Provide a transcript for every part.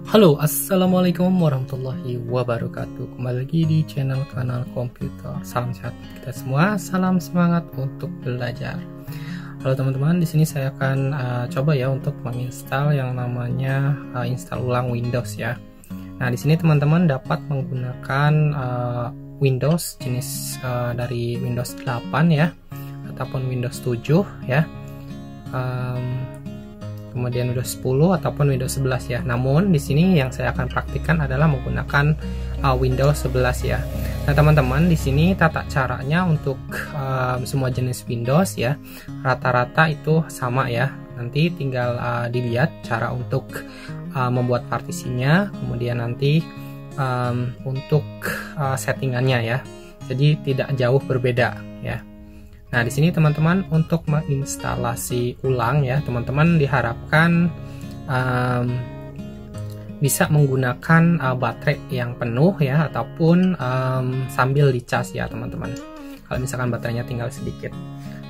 Halo, assalamualaikum warahmatullahi wabarakatuh. Kembali lagi di kanal komputer. Salam sehat kita semua, salam semangat untuk belajar. Halo teman-teman, di sini saya akan coba ya untuk menginstal yang namanya install ulang Windows ya. Nah, di sini teman-teman dapat menggunakan Windows jenis dari Windows 8 ya, ataupun Windows 7 ya. Kemudian Windows 10 ataupun Windows 11 ya. Namun di sini yang saya akan praktikkan adalah menggunakan Windows 11 ya. Nah, teman-teman, di sini tata caranya untuk semua jenis Windows ya, rata-rata itu sama ya. Nanti tinggal dilihat cara untuk membuat partisinya, kemudian nanti untuk settingannya ya. Jadi tidak jauh berbeda ya. Nah, di sini teman-teman untuk menginstalasi ulang ya, teman-teman diharapkan bisa menggunakan baterai yang penuh ya, ataupun sambil dicas ya teman-teman. Kalau misalkan baterainya tinggal sedikit.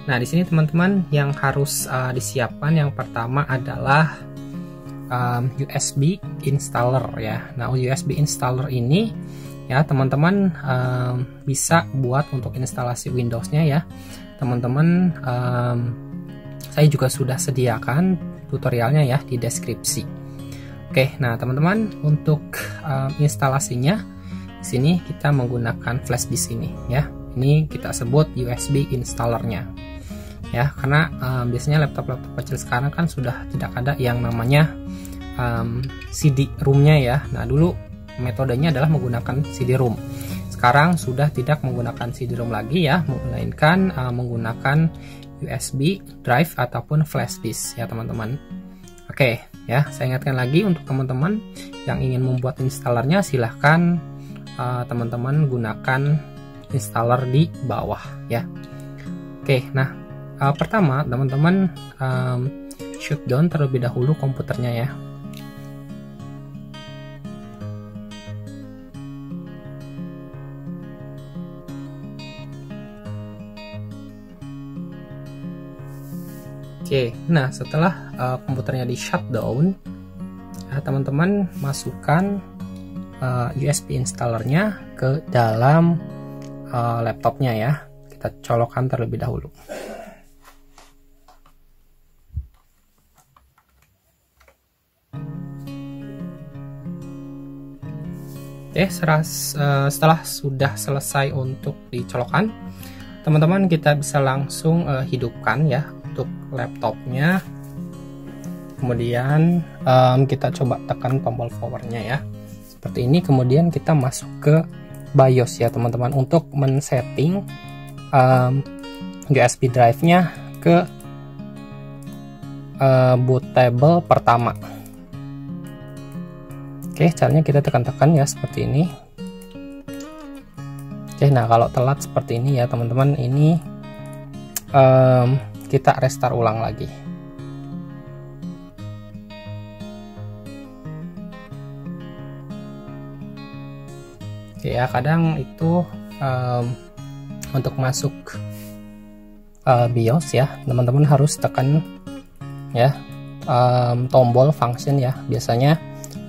Nah, di sini teman-teman yang harus disiapkan yang pertama adalah USB installer ya. Nah, USB installer ini ya teman-teman bisa buat untuk instalasi Windows-nya ya. Teman-teman, saya juga sudah sediakan tutorialnya ya di deskripsi. Oke, nah teman-teman, untuk instalasinya di sini kita menggunakan flash disk ini ya. Ini kita sebut USB installernya ya, karena biasanya laptop-laptop kecil sekarang kan sudah tidak ada yang namanya CD ROM-nya ya. Nah, dulu metodenya adalah menggunakan CD-ROM. Sekarang sudah tidak menggunakan CD-ROM lagi ya, melainkan menggunakan USB drive ataupun flash disk ya teman-teman. Oke ya, saya ingatkan lagi untuk teman-teman yang ingin membuat installernya, silahkan teman-teman gunakan installer di bawah ya. Oke, nah pertama teman-teman shutdown terlebih dahulu komputernya ya. Oke, nah setelah komputernya di shutdown, ya, teman-teman masukkan USB installernya ke dalam laptopnya ya. Kita colokkan terlebih dahulu. Oke, setelah sudah selesai untuk dicolokkan, teman-teman kita bisa langsung hidupkan ya untuk laptopnya. Kemudian kita coba tekan tombol powernya ya seperti ini. Kemudian kita masuk ke BIOS ya teman-teman, untuk men-setting USB drive-nya ke bootable pertama. Oke, caranya kita tekan-tekan ya seperti ini. Oke, nah kalau telat seperti ini ya teman-teman, ini kita restart ulang lagi. Oke ya, kadang itu untuk masuk BIOS ya teman-teman harus tekan ya tombol function ya. Biasanya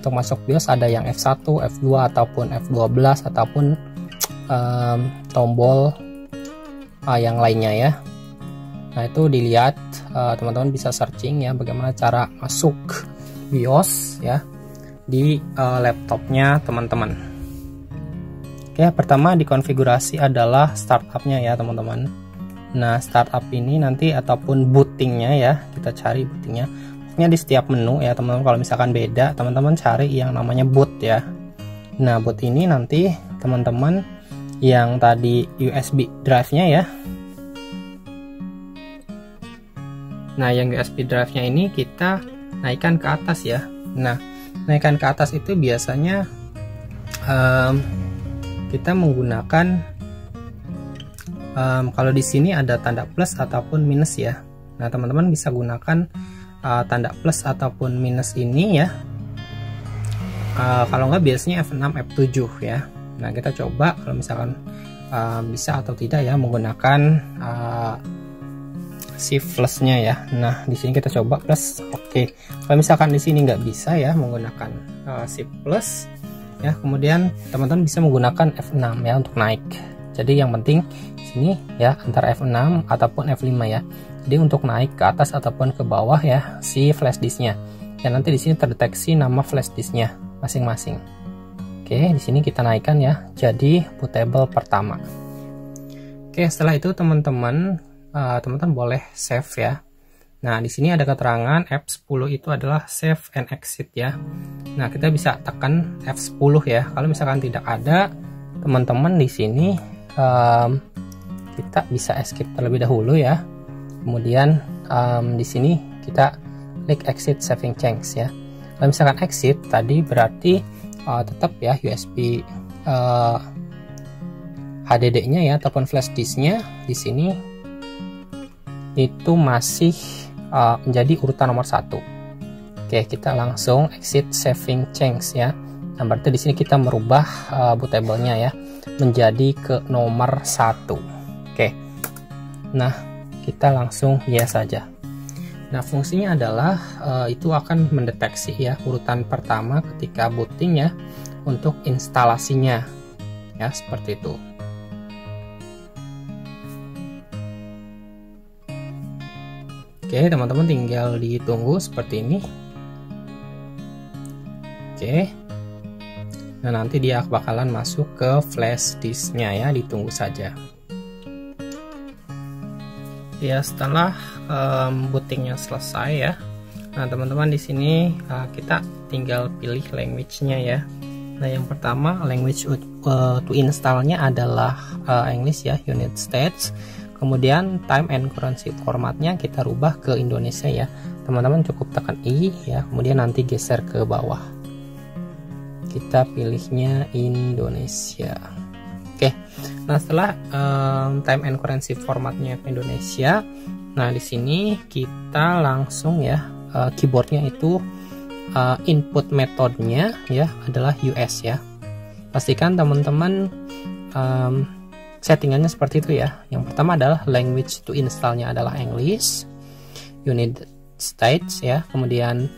untuk masuk BIOS ada yang F1, F2 ataupun F12 ataupun tombol yang lainnya ya. Nah, itu dilihat, teman-teman bisa searching ya bagaimana cara masuk BIOS ya di laptopnya teman-teman. Oke, pertama dikonfigurasi adalah startupnya ya teman-teman. Nah, startup ini nanti ataupun bootingnya ya, kita cari bootingnya. Pokoknya di setiap menu ya teman-teman. Kalau misalkan beda, teman-teman cari yang namanya boot ya. Nah, boot ini nanti teman-teman yang tadi USB drive-nya ya. Nah, yang USB drive-nya ini kita naikkan ke atas ya. Nah, naikkan ke atas itu biasanya kita menggunakan kalau di sini ada tanda plus ataupun minus ya. Nah, teman-teman bisa gunakan tanda plus ataupun minus ini ya. Kalau nggak biasanya F6, F7 ya. Nah, kita coba kalau misalkan bisa atau tidak ya menggunakan shift plusnya ya. Nah di sini kita coba plus. Oke, kalau misalkan di sini nggak bisa ya menggunakan shift plus ya, kemudian teman-teman bisa menggunakan F6 ya untuk naik. Jadi yang penting sini ya antara F6 ataupun F5 ya. Jadi untuk naik ke atas ataupun ke bawah ya si flash disknya. Dan nanti di sini terdeteksi nama flash disknya masing-masing. Oke, di sini kita naikkan ya jadi bootable pertama. Oke, setelah itu teman-teman boleh save ya. Nah, di sini ada keterangan F10 itu adalah save and exit ya. Nah, kita bisa tekan F10 ya. Kalau misalkan tidak ada, teman-teman di sini kita bisa escape terlebih dahulu ya. Kemudian di sini kita klik exit saving change ya. Kalau misalkan exit tadi berarti tetap ya USB HDD-nya ya ataupun flash disknya di sini itu masih menjadi urutan nomor 1. Oke, kita langsung exit saving change ya. Nah, berarti di sini kita merubah bootable-nya ya menjadi ke nomor 1. Oke. Nah, kita langsung yes saja. Nah, fungsinya adalah itu akan mendeteksi ya urutan pertama ketika booting ya untuk instalasinya. Ya, seperti itu. Oke, teman-teman tinggal ditunggu seperti ini. Oke. Nah, nanti dia bakalan masuk ke flash disknya ya, ditunggu saja. Ya, setelah bootingnya selesai ya. Nah, teman-teman di sini kita tinggal pilih language-nya ya. Nah, yang pertama language to install-nya adalah English ya, United States. Kemudian time and currency formatnya kita rubah ke Indonesia ya. Teman-teman cukup tekan I ya, kemudian nanti geser ke bawah. Kita pilihnya Indonesia. Oke. Nah, setelah time and currency formatnya ke Indonesia, nah di sini kita langsung ya keyboardnya itu input metodenya ya adalah US ya. Pastikan teman-teman settingannya seperti itu ya. Yang pertama adalah language to installnya adalah English, United States ya. Kemudian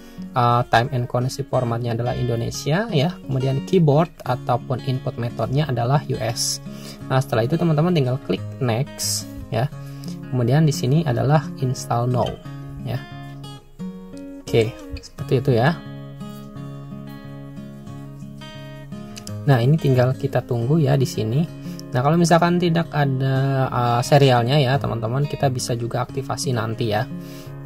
time and currency formatnya adalah Indonesia ya. Kemudian keyboard ataupun input metodenya adalah US. Nah, setelah itu teman-teman tinggal klik next ya. Kemudian di sini adalah install now ya. Oke, seperti itu ya. Nah, ini tinggal kita tunggu ya di sini. Nah, kalau misalkan tidak ada serialnya ya teman-teman, kita bisa juga aktivasi nanti ya.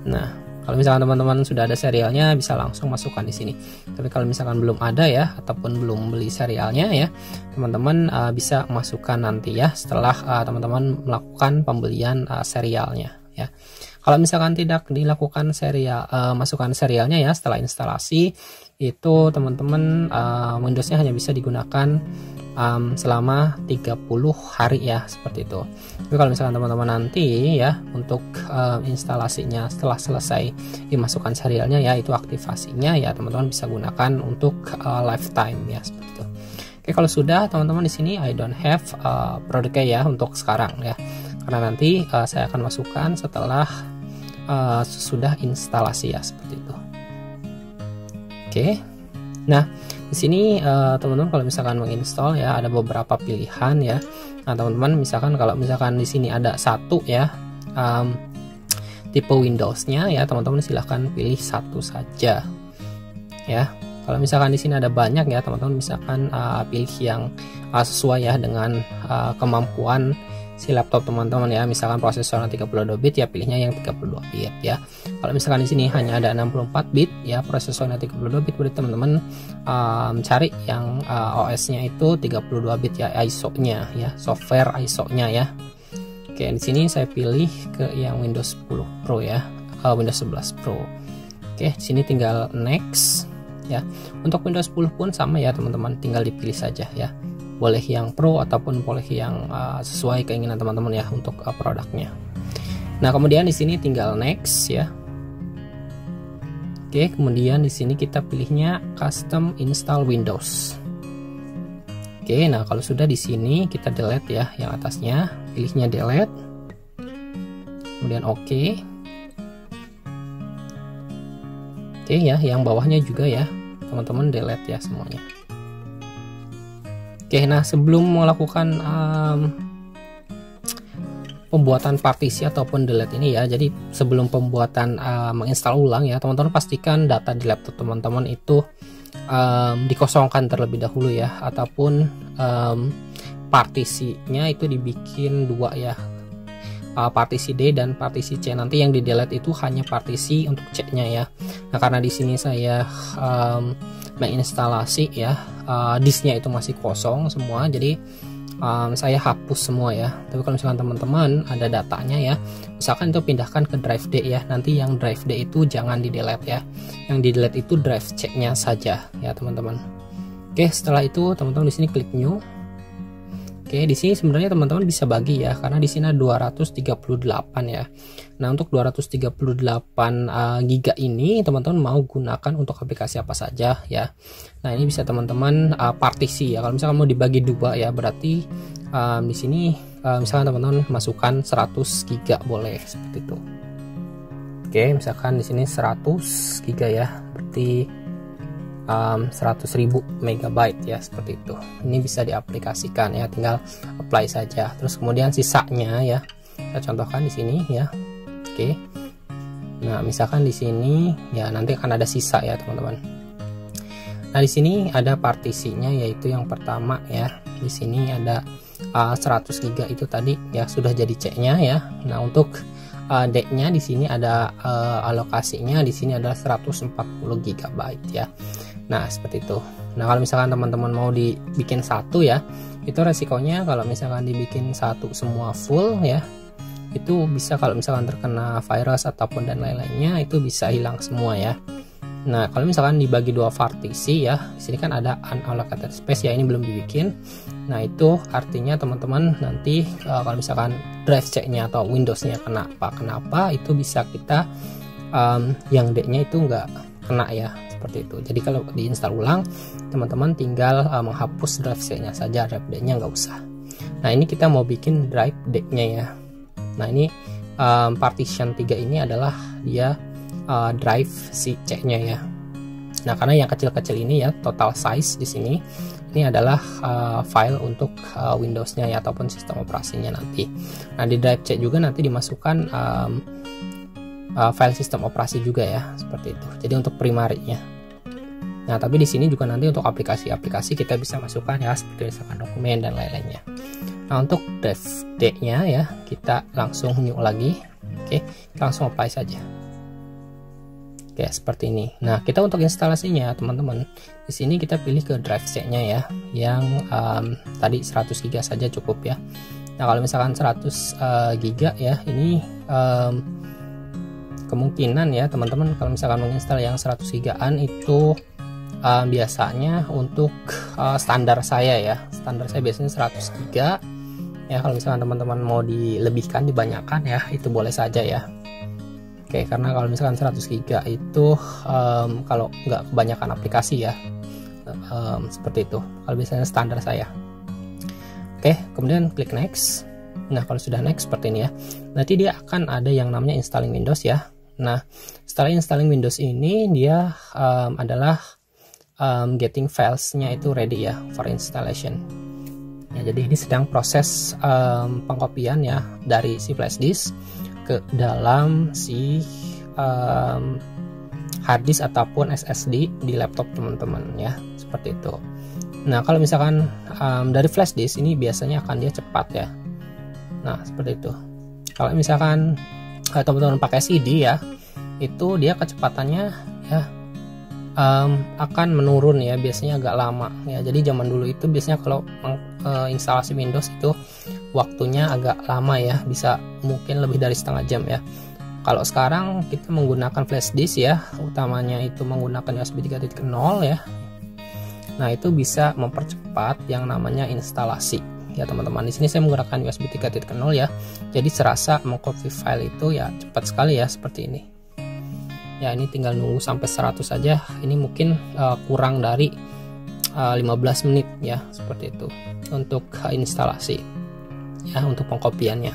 Nah, kalau misalkan teman-teman sudah ada serialnya, bisa langsung masukkan di sini. Tapi kalau misalkan belum ada ya, ataupun belum beli serialnya ya, teman-teman bisa masukkan nanti ya setelah teman-teman melakukan pembelian serialnya ya. Kalau misalkan tidak dilakukan masukkan serialnya ya setelah instalasi, itu teman-teman Windows-nya hanya bisa digunakan selama 30 hari ya, seperti itu. Tapi kalau misalkan teman-teman nanti ya untuk instalasinya setelah selesai dimasukkan serialnya ya, itu aktivasinya ya teman-teman bisa gunakan untuk lifetime ya, seperti itu. Oke, kalau sudah teman-teman di sini I don't have produknya ya untuk sekarang ya, karena nanti saya akan masukkan setelah sudah instalasi ya, seperti itu. Oke. Nah, di sini teman-teman kalau misalkan menginstall ya ada beberapa pilihan ya. Nah, teman-teman misalkan kalau misalkan di sini ada satu ya tipe Windows-nya ya, teman-teman silahkan pilih satu saja ya. Kalau misalkan di sini ada banyak ya, teman-teman misalkan pilih yang sesuai ya dengan kemampuan si laptop teman-teman ya. Misalkan prosesornya 32 bit ya, pilihnya yang 32 bit ya. Kalau misalkan di sini hanya ada 64 bit ya, prosesornya 32 bit, berarti teman-teman cari yang OS-nya itu 32 bit ya, ISO-nya ya, software ISO-nya ya. Oke, di sini saya pilih ke yang Windows 10 Pro ya, Windows 11 Pro. Oke, di sini tinggal next ya. Untuk Windows 10 pun sama ya teman-teman, tinggal dipilih saja ya. Boleh yang Pro ataupun boleh yang sesuai keinginan teman-teman ya untuk produknya. Nah, kemudian di sini tinggal next ya. Oke, kemudian di sini kita pilihnya custom install Windows. Oke, nah kalau sudah di sini kita delete ya yang atasnya, pilihnya delete. kemudian oke. Oke ya, yang bawahnya juga ya teman-teman delete ya semuanya. Oke, nah sebelum melakukan pembuatan partisi ataupun delete ini ya, jadi sebelum pembuatan menginstal ulang ya, teman-teman pastikan data di laptop teman-teman itu dikosongkan terlebih dahulu ya, ataupun partisinya itu dibikin dua ya, partisi D dan partisi C. Nanti yang di delete itu hanya partisi untuk C-nya ya. Nah karena di sini saya menginstalasi ya, disknya itu masih kosong semua, jadi saya hapus semua ya. Tapi kalau misalkan teman-teman ada datanya ya, misalkan itu pindahkan ke drive D ya, nanti yang drive D itu jangan di delete ya, yang di delete itu drive C-nya saja ya teman-teman. Oke, setelah itu teman-teman di sini klik new. Oke, di sini sebenarnya teman-teman bisa bagi ya, karena di sini ada 238 ya. Nah, untuk 238 giga ini teman-teman mau gunakan untuk aplikasi apa saja ya. Nah, ini bisa teman-teman partisi ya. Kalau misalkan mau dibagi dua ya, berarti di sini misalkan teman-teman masukkan 100 giga boleh seperti itu. Oke, misalkan di sini 100 giga ya, berarti 100.000 megabyte ya, seperti itu. Ini bisa diaplikasikan ya, tinggal apply saja. Terus kemudian sisanya ya, saya contohkan di sini ya. Oke. Nah, misalkan di sini ya nanti akan ada sisa ya, teman-teman. Nah, di sini ada partisinya, yaitu yang pertama ya. Di sini ada 100 giga itu tadi ya, sudah jadi C-nya ya. Nah, untuk D-nya di sini ada alokasinya, di sini adalah 140 GB ya. Nah, seperti itu. Nah, kalau misalkan teman-teman mau dibikin satu ya, itu resikonya kalau misalkan dibikin satu semua full ya, itu bisa kalau misalkan terkena virus ataupun dan lain-lainnya, itu bisa hilang semua ya. Nah, kalau misalkan dibagi dua partisi ya, di sini kan ada unallocated space ya, ini belum dibikin. Nah, itu artinya teman-teman nanti kalau misalkan drive C-nya atau Windows-nya kenapa itu bisa kita yang D-nya itu nggak kena ya, seperti itu. Jadi kalau diinstal ulang, teman-teman tinggal menghapus drive C-nya saja, drive D-nya nggak usah. Nah, ini kita mau bikin drive D-nya ya. Nah, ini partition 3 ini adalah dia drive si C-nya ya. Nah, karena yang kecil-kecil ini ya, total size di sini ini adalah file untuk Windows-nya ya, ataupun sistem operasinya nanti. Nah, di drive C juga nanti dimasukkan file sistem operasi juga ya, seperti itu. Jadi untuk primarinya. Nah, tapi di sini juga nanti untuk aplikasi-aplikasi kita bisa masukkan ya, seperti misalkan dokumen dan lain-lainnya. Nah, untuk drive D-nya ya, kita langsung new lagi. Oke, kita langsung apply saja. Oke, seperti ini. Nah, kita untuk instalasinya teman-teman, di sini kita pilih ke drive C-nya ya, yang tadi 100 GB saja cukup ya. Nah, kalau misalkan 100 GB ya, ini kemungkinan ya teman-teman kalau misalkan menginstal yang 100 GB-an itu biasanya untuk standar saya ya. Standar saya biasanya 100 GB ya. Kalau misalkan teman-teman mau dilebihkan, dibanyakan ya, itu boleh saja ya. Oke, karena kalau misalkan 100 GB itu kalau nggak kebanyakan aplikasi ya, seperti itu. Kalau biasanya standar saya. Oke, kemudian klik next. Nah, kalau sudah next seperti ini ya, nanti dia akan ada yang namanya installing Windows ya. Nah, setelah installing Windows ini dia adalah getting filesnya itu ready ya for installation. Ya, jadi ini sedang proses pengkopian ya dari si flash disk ke dalam si harddisk ataupun SSD di laptop teman-teman ya, seperti itu. Nah, kalau misalkan dari flash disk ini biasanya akan dia cepat ya. Nah, seperti itu. Kalau misalkan teman-teman pakai CD ya, itu dia kecepatannya ya akan menurun ya, biasanya agak lama ya. Jadi zaman dulu itu biasanya kalau instalasi Windows itu waktunya agak lama ya, bisa mungkin lebih dari setengah jam ya. Kalau sekarang kita menggunakan flash disk ya, utamanya itu menggunakan USB 3.0 ya. Nah, itu bisa mempercepat yang namanya instalasi ya teman-teman. Di sini saya menggunakan USB 3.0 ya. Jadi serasa mengcopy file itu ya cepat sekali ya, seperti ini. Ya, ini tinggal nunggu sampai 100 saja. Ini mungkin kurang dari 15 menit ya, seperti itu untuk instalasi ya, untuk pengkopiannya.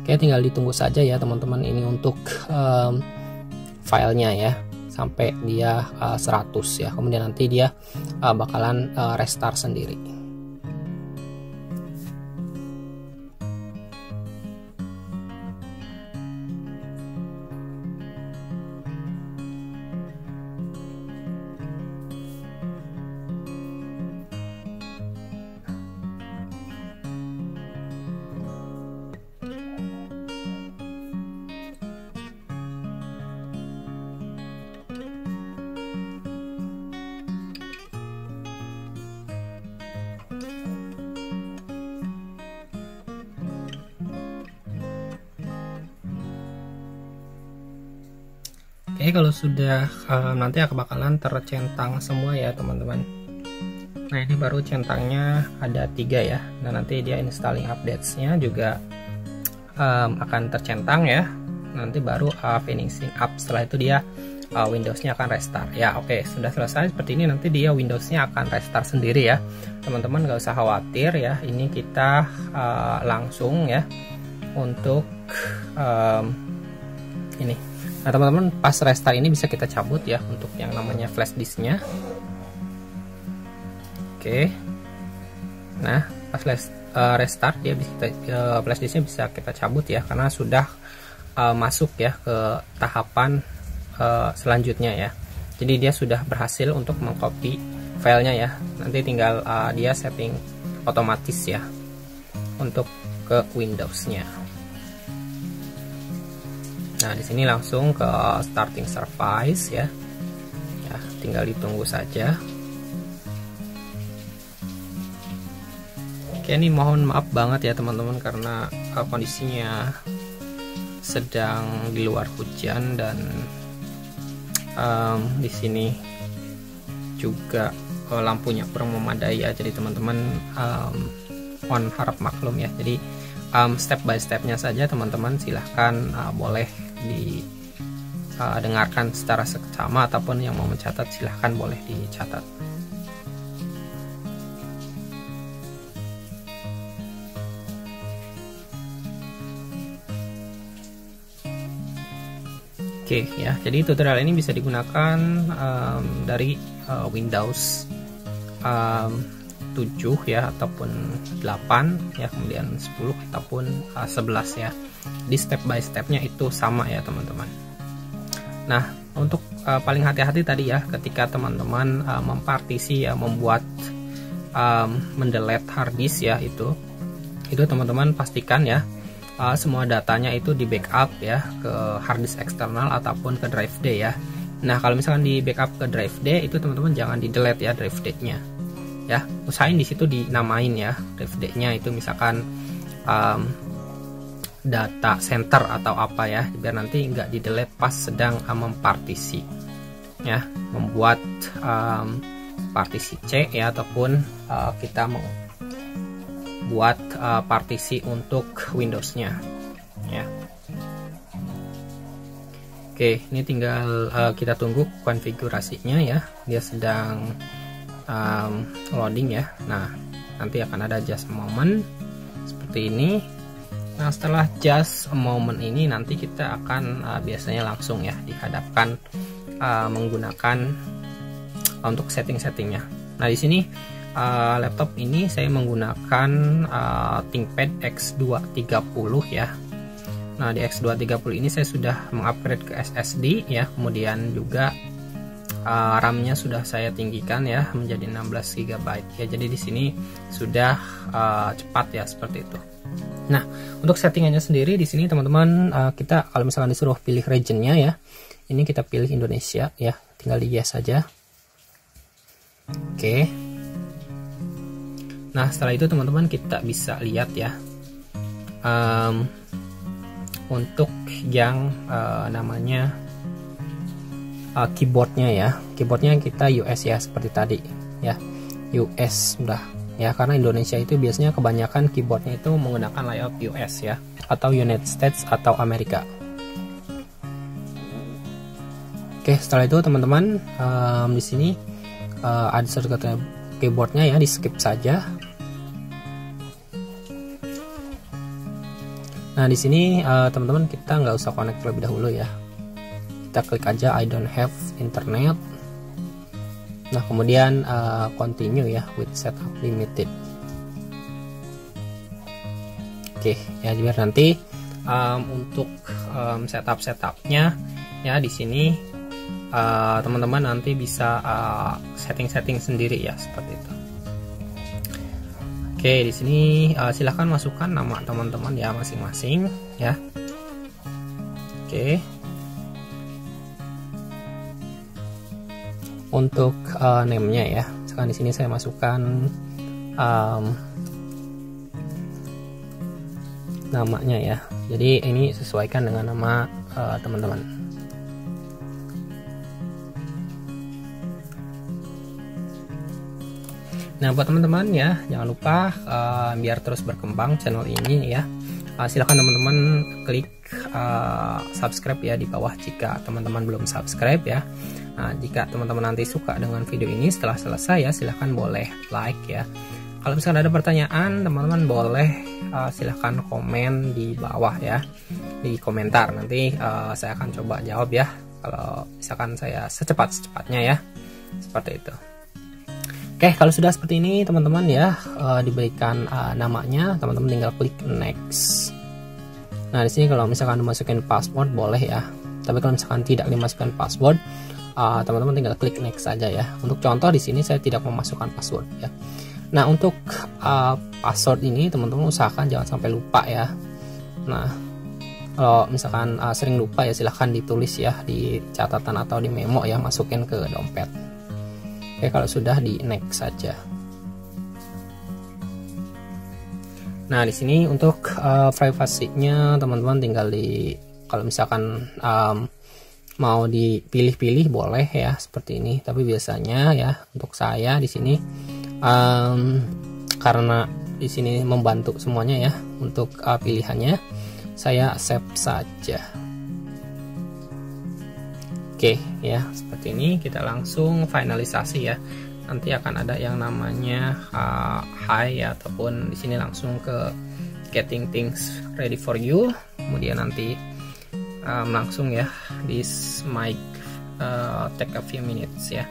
Oke, tinggal ditunggu saja ya teman-teman ini untuk filenya ya sampai dia 100 ya. Kemudian nanti dia bakalan restart sendiri. Oke, kalau sudah nanti akan bakalan tercentang semua ya teman-teman. Nah, ini baru centangnya ada 3 ya. Dan nanti dia installing updates-nya juga akan tercentang ya. Nanti baru finishing up. Setelah itu dia Windows-nya akan restart ya. Oke, sudah selesai seperti ini. Nanti dia Windows-nya akan restart sendiri ya teman-teman, nggak usah khawatir ya. Ini kita langsung ya untuk ini. Nah teman-teman, pas restart ini bisa kita cabut ya untuk yang namanya flash disknya. Oke, nah pas restart dia bisa flash disknya bisa kita cabut ya, karena sudah masuk ya ke tahapan selanjutnya ya. Jadi dia sudah berhasil untuk mengcopy filenya ya. Nanti tinggal dia setting otomatis ya untuk ke Windows-nya. Nah, di sini langsung ke starting service ya. Ya, tinggal ditunggu saja. Oke, ini mohon maaf banget ya teman-teman karena kondisinya sedang di luar hujan dan di sini juga lampunya kurang memadai ya. Jadi teman-teman mohon harap maklum ya. Jadi step by stepnya saja teman-teman silahkan boleh didengarkan secara seksama, ataupun yang mau mencatat silahkan boleh dicatat. Oke ya, jadi tutorial ini bisa digunakan dari Windows 7 ya, ataupun 8 ya, kemudian 10 ataupun 11 ya. Di step by stepnya itu sama ya teman-teman. Nah, untuk paling hati-hati tadi ya ketika teman-teman mempartisi ya, membuat mendelete hard disk ya, itu teman-teman pastikan ya semua datanya itu di backup ya ke hard disk eksternal ataupun ke drive D ya. Nah, kalau misalkan di backup ke drive D itu teman-teman jangan di delete ya drive D-nya ya. Usahain di situ dinamain ya drive D-nya itu misalkan data center atau apa ya, biar nanti nggak di delete pas sedang mempartisi ya, membuat partisi C ya, ataupun kita mau buat partisi untuk Windows-nya ya. Oke, ini tinggal kita tunggu konfigurasinya ya, dia sedang loading ya. Nah, nanti akan ada just a moment seperti ini. Nah, setelah just a moment ini nanti kita akan biasanya langsung ya dihadapkan menggunakan untuk setting-settingnya. Nah, di sini laptop ini saya menggunakan ThinkPad X230 ya. Nah, di X230 ini saya sudah mengupgrade ke SSD ya, kemudian juga RAM-nya sudah saya tinggikan ya menjadi 16 GB ya. Jadi di sini sudah cepat ya seperti itu. Nah, untuk settingannya sendiri di sini teman-teman, kita kalau misalkan disuruh pilih regionnya ya, ini kita pilih Indonesia ya, tinggal di yes saja. Oke. Nah, setelah itu teman-teman kita bisa lihat ya untuk yang namanya keyboardnya ya, keyboardnya kita US ya seperti tadi ya, US udah ya, karena Indonesia itu biasanya kebanyakan keyboardnya itu menggunakan layout US ya, atau United States atau Amerika. Oke, setelah itu teman-teman di sini ada shortcut keyboardnya ya, di skip saja. Nah di sini teman-teman kita nggak usah connect terlebih dahulu ya. Kita klik aja I don't have internet. Nah kemudian continue ya with setup limited. Oke ya, biar nanti untuk setupnya ya di sini teman-teman nanti bisa setting sendiri ya seperti itu. Oke, di sini silahkan masukkan nama teman-teman ya masing-masing ya. Oke. Untuk name-nya ya, sekarang di sini saya masukkan namanya ya. Jadi ini sesuaikan dengan nama teman-teman. Nah buat teman-teman ya, jangan lupa biar terus berkembang channel ini ya, silahkan teman-teman klik subscribe ya di bawah jika teman-teman belum subscribe ya. Nah jika teman-teman nanti suka dengan video ini setelah selesai ya, silahkan boleh like ya. Kalau misalkan ada pertanyaan teman-teman boleh silahkan komen di bawah ya, di komentar. Nanti saya akan coba jawab ya, kalau misalkan saya secepat-cepatnya ya, seperti itu. Oke, kalau sudah seperti ini teman-teman ya, diberikan namanya, teman-teman tinggal klik next. Nah di sini kalau misalkan dimasukin password boleh ya, tapi kalau misalkan tidak dimasukkan password, teman-teman tinggal klik next saja ya. Untuk contoh di sini saya tidak memasukkan password ya. Nah untuk password ini teman-teman usahakan jangan sampai lupa ya. Nah kalau misalkan sering lupa ya, silahkan ditulis ya di catatan atau di memo ya, masukin ke dompet. Oke, kalau sudah di next saja. Nah di sini untuk privasinya teman-teman tinggal di, kalau misalkan mau dipilih-pilih boleh ya seperti ini. Tapi biasanya ya untuk saya di sini karena di sini membantu semuanya ya untuk pilihannya, saya accept saja. Oke ya, seperti ini kita langsung finalisasi ya. Nanti akan ada yang namanya hi ya, ataupun di sini langsung ke getting things ready for you. Kemudian nanti langsung ya this might take a few minutes ya.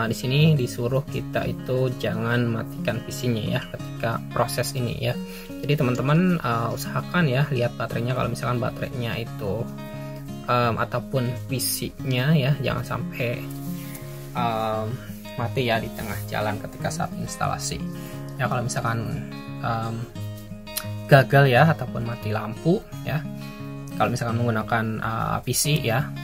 Di sini disuruh kita itu jangan matikan PC-nya ya ketika proses ini ya. Jadi teman-teman usahakan ya lihat baterainya, kalau misalkan baterainya itu ataupun PC-nya ya jangan sampai mati ya di tengah jalan ketika saat instalasi ya. Kalau misalkan gagal ya ataupun mati lampu ya, kalau misalkan menggunakan PC ya,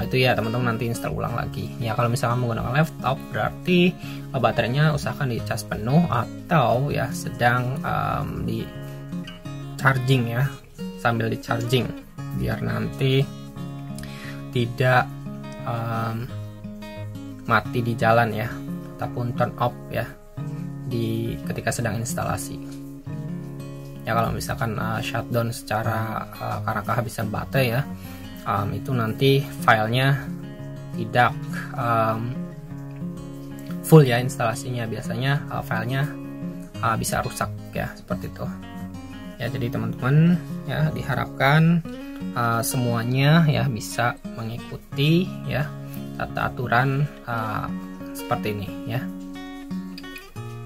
itu ya teman-teman nanti install ulang lagi ya. Kalau misalkan menggunakan laptop berarti baterainya usahakan dicas penuh atau ya sedang di charging ya, sambil di charging biar nanti tidak mati di jalan ya, ataupun turn off ya di ketika sedang instalasi ya. Kalau misalkan shutdown secara karena kehabisan baterai ya, itu nanti filenya tidak full ya instalasinya, biasanya filenya bisa rusak ya seperti itu ya. Jadi teman-teman ya diharapkan semuanya ya bisa mengikuti ya tata aturan seperti ini ya.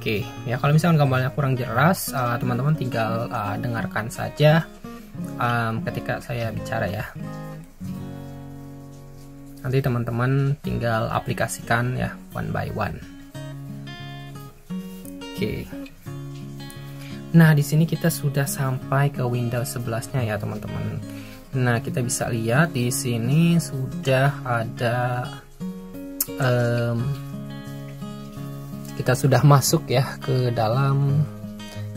Oke ya, kalau misalkan gambarnya kurang jelas teman-teman tinggal dengarkan saja ketika saya bicara ya. Nanti teman-teman tinggal aplikasikan ya one by one. Oke. Nah, di sini kita sudah sampai ke Windows 11-nya ya, teman-teman. Nah, kita bisa lihat di sini sudah ada kita sudah masuk ya ke dalam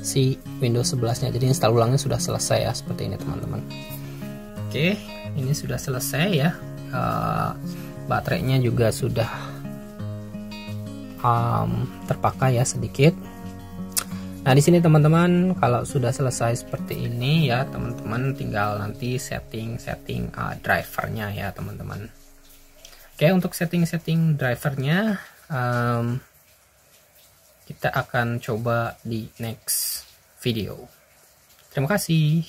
si Windows 11-nya. Jadi install ulangnya sudah selesai ya, seperti ini, teman-teman. Oke, ini sudah selesai ya. Baterainya juga sudah terpakai ya sedikit. Nah, di sini teman-teman kalau sudah selesai seperti ini ya, teman-teman tinggal nanti setting drivernya ya, teman-teman. Oke, untuk setting drivernya kita akan coba di next video. Terima kasih.